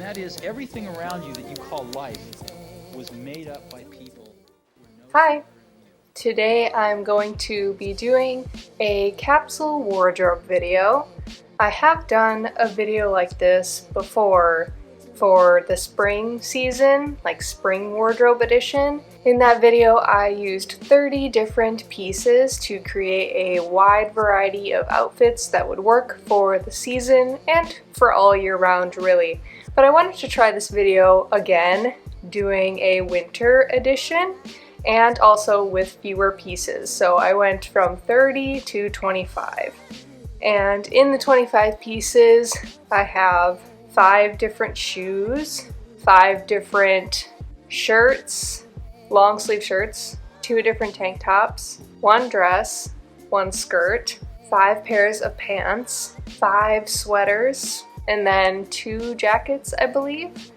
that is everything around you that you call life was made up by people. Hi! Today I'm going to be doing a capsule wardrobe video. I have done a video like this before for the spring season, like spring wardrobe edition. In that video I used 30 different pieces to create a wide variety of outfits that would work for the season and for all year round really. But I wanted to try this video again, doing a winter edition and also with fewer pieces. So I went from 30 to 25. And in the 25 pieces, I have 5 different shoes, 5 different shirts, long sleeve shirts, 2 different tank tops, 1 dress, 1 skirt, 5 pairs of pants, 5 sweaters, and then 2 jackets, I believe.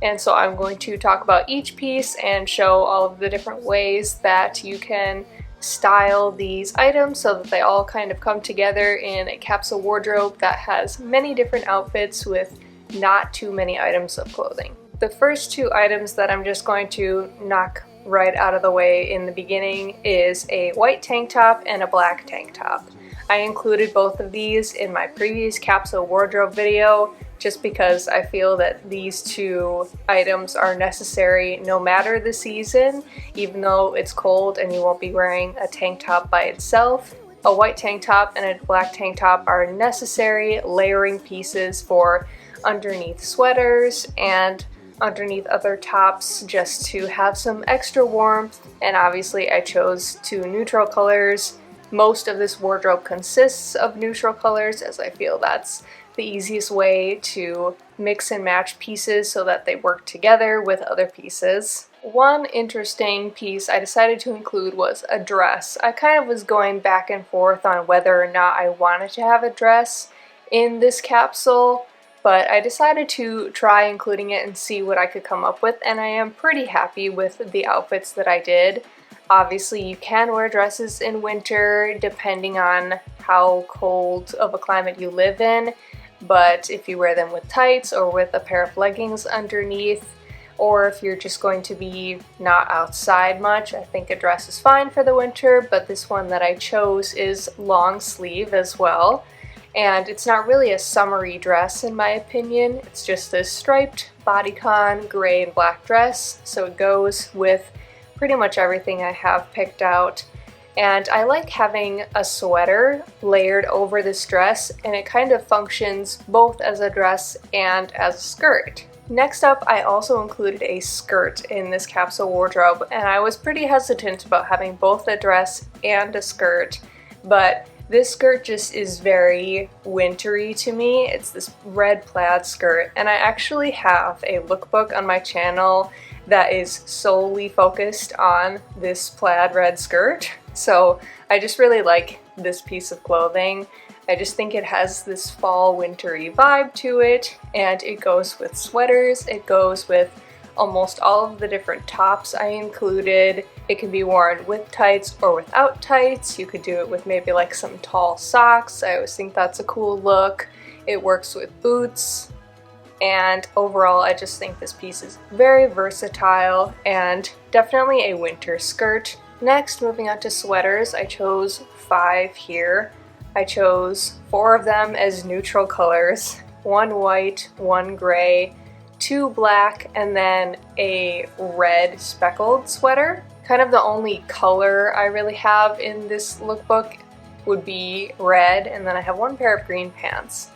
And so I'm going to talk about each piece and show all of the different ways that you can style these items so that they all kind of come together in a capsule wardrobe that has many different outfits with not too many items of clothing. The first 2 items that I'm just going to knock right out of the way in the beginning is a white tank top and a black tank top. I included both of these in my previous capsule wardrobe video just because I feel that these 2 items are necessary no matter the season, even though it's cold and you won't be wearing a tank top by itself. A white tank top and a black tank top are necessary layering pieces for underneath sweaters and underneath other tops just to have some extra warmth, and obviously I chose 2 neutral colors. Most of this wardrobe consists of neutral colors as I feel that's the easiest way to mix and match pieces so that they work together with other pieces. One interesting piece I decided to include was a dress. I kind of was going back and forth on whether or not I wanted to have a dress in this capsule, but I decided to try including it and see what I could come up with, and I am pretty happy with the outfits that I did. Obviously you can wear dresses in winter depending on how cold of a climate you live in, but if you wear them with tights or with a pair of leggings underneath, or if you're just going to be not outside much, I think a dress is fine for the winter, but this one that I chose is long sleeve as well. And it's not really a summery dress in my opinion, it's just this striped bodycon gray and black dress, so it goes with pretty much everything I have picked out. And I like having a sweater layered over this dress, and it kind of functions both as a dress and as a skirt. Next up, I also included a skirt in this capsule wardrobe, and I was pretty hesitant about having both a dress and a skirt, but this skirt just is very wintry to me. It's this red plaid skirt, and I actually have a lookbook on my channel that is solely focused on this plaid red skirt. So I just really like this piece of clothing. I just think it has this fall wintry vibe to it, and it goes with sweaters, it goes with almost all of the different tops I included. It can be worn with tights or without tights. You could do it with maybe like some tall socks. I always think that's a cool look. It works with boots. And overall, I just think this piece is very versatile and definitely a winter skirt. Next, moving on to sweaters, I chose 5 here. I chose 4 of them as neutral colors, 1 white, 1 gray, 2 black, and then a red speckled sweater. Kind of the only color I really have in this lookbook would be red, and then I have 1 pair of green pants.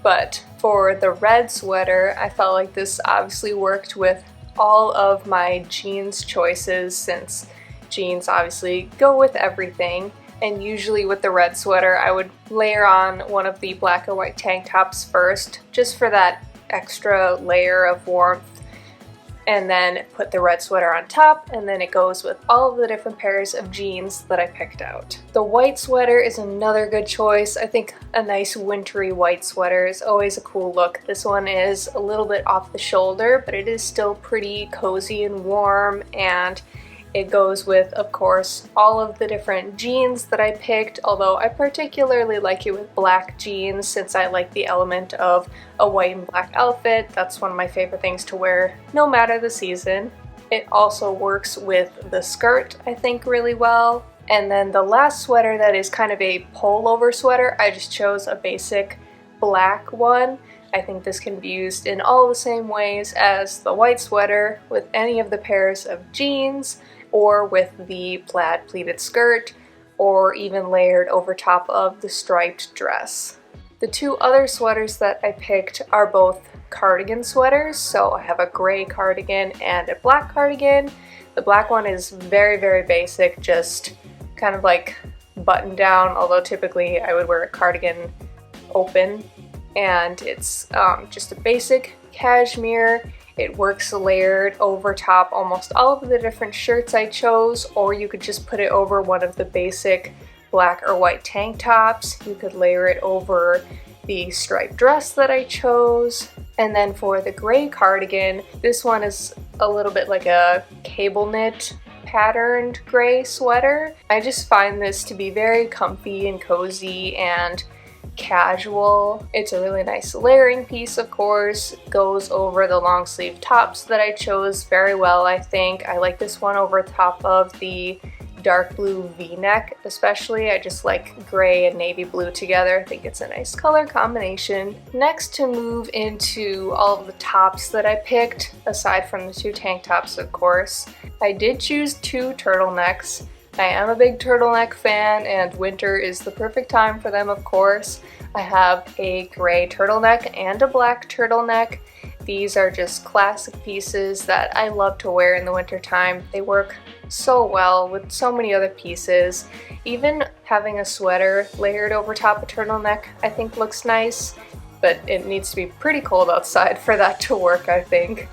But for the red sweater, I felt like this obviously worked with all of my jeans choices, since jeans obviously go with everything. And usually with the red sweater, I would layer on one of the black and white tank tops first, just for that extra layer of warmth, and then put the red sweater on top, and then it goes with all of the different pairs of jeans that I picked out. The white sweater is another good choice. I think a nice wintry white sweater is always a cool look. This one is a little bit off the shoulder, but it is still pretty cozy and warm, and It goes with, of course, all of the different jeans that I picked, although I particularly like it with black jeans since I like the element of a white and black outfit. That's one of my favorite things to wear no matter the season. It also works with the skirt, I think, really well. And then the last sweater that is kind of a pullover sweater, I just chose a basic black one. I think this can be used in all the same ways as the white sweater with any of the pairs of jeans, or with the plaid pleated skirt, or even layered over top of the striped dress. The two other sweaters that I picked are both cardigan sweaters, so I have a gray cardigan and a black cardigan. The black one is very, very basic, just kind of like button down, although typically I would wear a cardigan open, and it's just a basic cashmere. It works layered over top almost all of the different shirts I chose, or you could just put it over one of the basic black or white tank tops. You could layer it over the striped dress that I chose. And then for the gray cardigan, this one is a little bit like a cable knit patterned gray sweater. I just find this to be very comfy and cozy and casual. It's a really nice layering piece, of course. Goes over the long sleeve tops that I chose very well, I think. I like this one over top of the dark blue v-neck especially. I just like gray and navy blue together. I think it's a nice color combination. Next, to move into all of the tops that I picked, aside from the two tank tops, of course, I did choose two turtlenecks. I am a big turtleneck fan, and winter is the perfect time for them, of course. I have a gray turtleneck and a black turtleneck. These are just classic pieces that I love to wear in the wintertime. They work so well with so many other pieces. Even having a sweater layered over top a turtleneck I think looks nice, but it needs to be pretty cold outside for that to work, I think.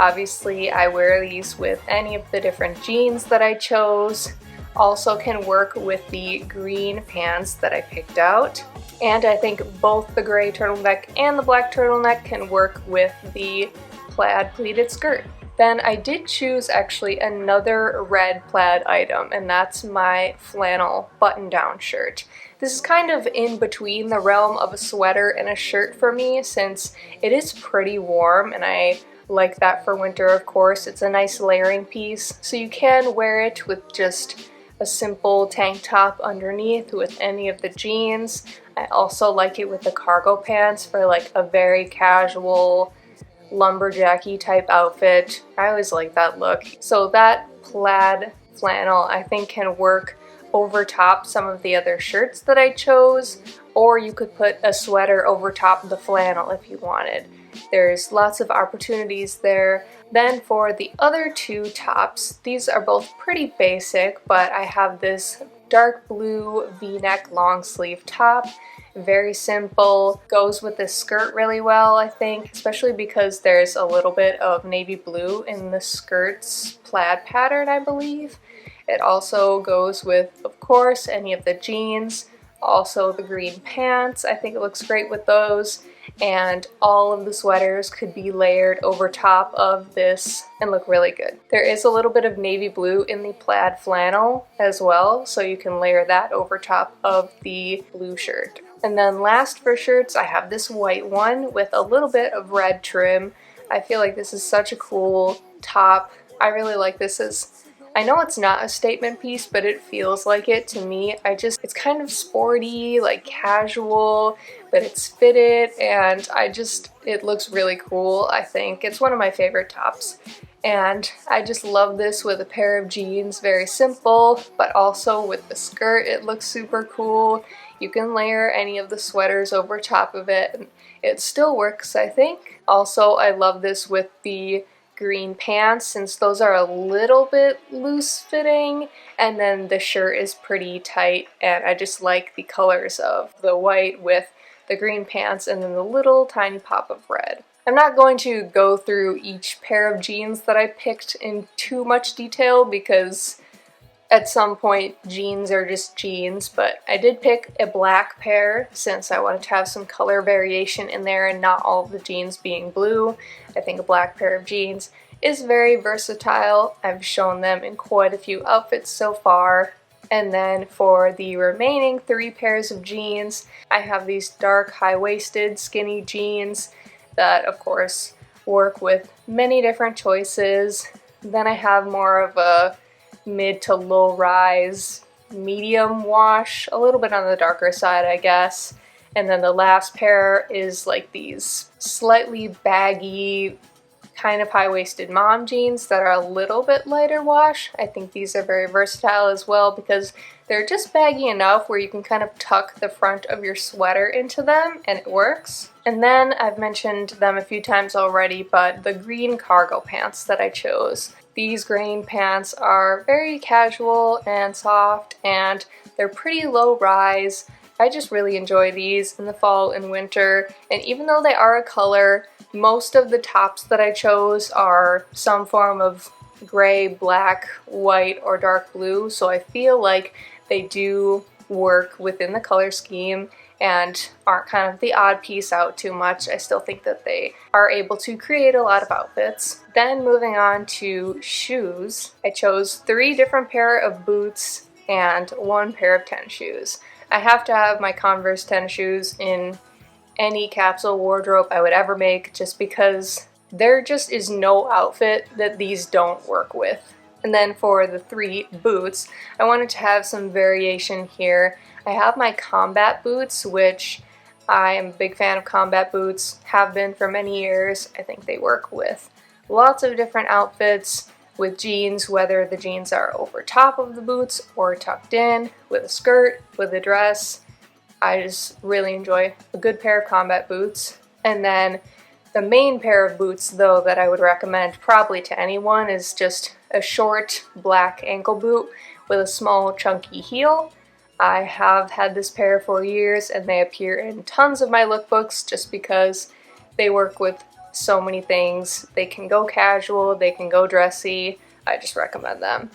Obviously, I wear these with any of the different jeans that I chose. Also can work with the green pants that I picked out. And I think both the gray turtleneck and the black turtleneck can work with the plaid pleated skirt. Then I did choose actually another red plaid item, and that's my flannel button-down shirt. This is kind of in between the realm of a sweater and a shirt for me, since it is pretty warm, and I like that for winter, of course. It's a nice layering piece, so you can wear it with just a simple tank top underneath with any of the jeans. I also like it with the cargo pants for like a very casual lumberjacky type outfit. I always like that look. So that plaid flannel I think can work over top some of the other shirts that I chose, or you could put a sweater over top of the flannel if you wanted. There's lots of opportunities there. Then for the other two tops, these are both pretty basic, but I have this dark blue v-neck long sleeve top. Very simple, goes with this skirt really well, I think, especially because there's a little bit of navy blue in the skirt's plaid pattern, I believe. It also goes with, of course, any of the jeans, also the green pants. I think it looks great with those, and all of the sweaters could be layered over top of this and look really good. There is a little bit of navy blue in the plaid flannel as well, so you can layer that over top of the blue shirt. And then last for shirts, I have this white one with a little bit of red trim. I feel like this is such a cool top. I really like this as, I know it's not a statement piece, but it feels like it to me. It's kind of sporty, like casual, but it's fitted, and it looks really cool, I think. It's one of my favorite tops. And I just love this with a pair of jeans, very simple, but also with the skirt, it looks super cool. You can layer any of the sweaters over top of it, and it still works, I think. Also, I love this with the green pants, since those are a little bit loose fitting, and then the shirt is pretty tight, and I just like the colors of the white with the green pants and then the little tiny pop of red. I'm not going to go through each pair of jeans that I picked in too much detail because at some point jeans are just jeans, but I did pick a black pair since I wanted to have some color variation in there and not all of the jeans being blue. I think a black pair of jeans is very versatile. I've shown them in quite a few outfits so far. And then for the remaining 3 pairs of jeans, I have these dark high-waisted skinny jeans that of course work with many different choices. Then I have more of a mid to low rise medium wash, a little bit on the darker side I guess. And then the last pair is like these slightly baggy kind of high-waisted mom jeans that are a little bit lighter wash. I think these are very versatile as well because they're just baggy enough where you can kind of tuck the front of your sweater into them and it works. And then I've mentioned them a few times already, but the green cargo pants that I chose. These green pants are very casual and soft and they're pretty low rise. I just really enjoy these in the fall and winter, and even though they are a color, most of the tops that I chose are some form of gray, black, white, or dark blue, so I feel like they do work within the color scheme and aren't kind of the odd piece out too much. I still think that they are able to create a lot of outfits. Then moving on to shoes, I chose 3 different pair of boots and 1 pair of tennis shoes. I have to have my Converse tennis shoes in any capsule wardrobe I would ever make just because there just is no outfit that these don't work with. And then for the 3 boots, I wanted to have some variation here. I have my combat boots, which I am a big fan of combat boots, have been for many years. I think they work with lots of different outfits, with jeans, whether the jeans are over top of the boots or tucked in, with a skirt, with a dress. I just really enjoy a good pair of combat boots. And then the main pair of boots though that I would recommend probably to anyone is just a short black ankle boot with a small chunky heel. I have had this pair for years and they appear in tons of my lookbooks just because they work with so many things. They can go casual, they can go dressy. I just recommend them.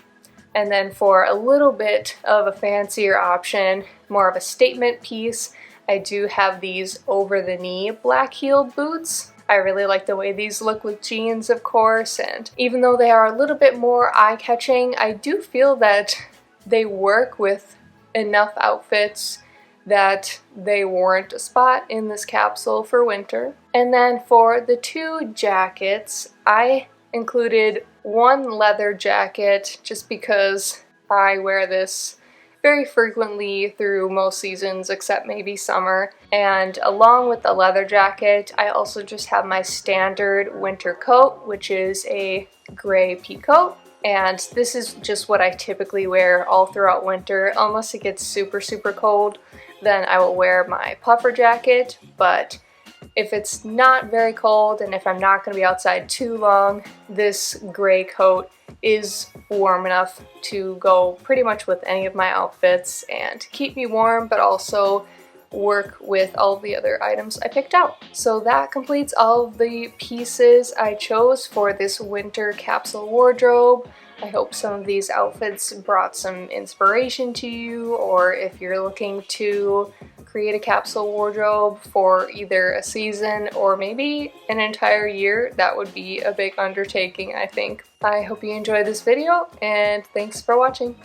And then for a little bit of a fancier option, more of a statement piece, I do have these over the knee black heeled boots. I really like the way these look with jeans, of course, and even though they are a little bit more eye-catching, I do feel that they work with enough outfits that they warrant a spot in this capsule for winter. And then for the 2 jackets, I included 1 leather jacket just because I wear this very frequently through most seasons except maybe summer. And along with the leather jacket, I also just have my standard winter coat, which is a gray peacoat. And this is just what I typically wear all throughout winter, unless it gets super, super cold. Then I will wear my puffer jacket, but if it's not very cold and if I'm not going to be outside too long, this gray coat is warm enough to go pretty much with any of my outfits and keep me warm, but also work with all of the other items I picked out. So that completes all of the pieces I chose for this winter capsule wardrobe. I hope some of these outfits brought some inspiration to you, or if you're looking to create a capsule wardrobe for either a season or maybe an entire year, that would be a big undertaking, I think. I hope you enjoyed this video, and thanks for watching.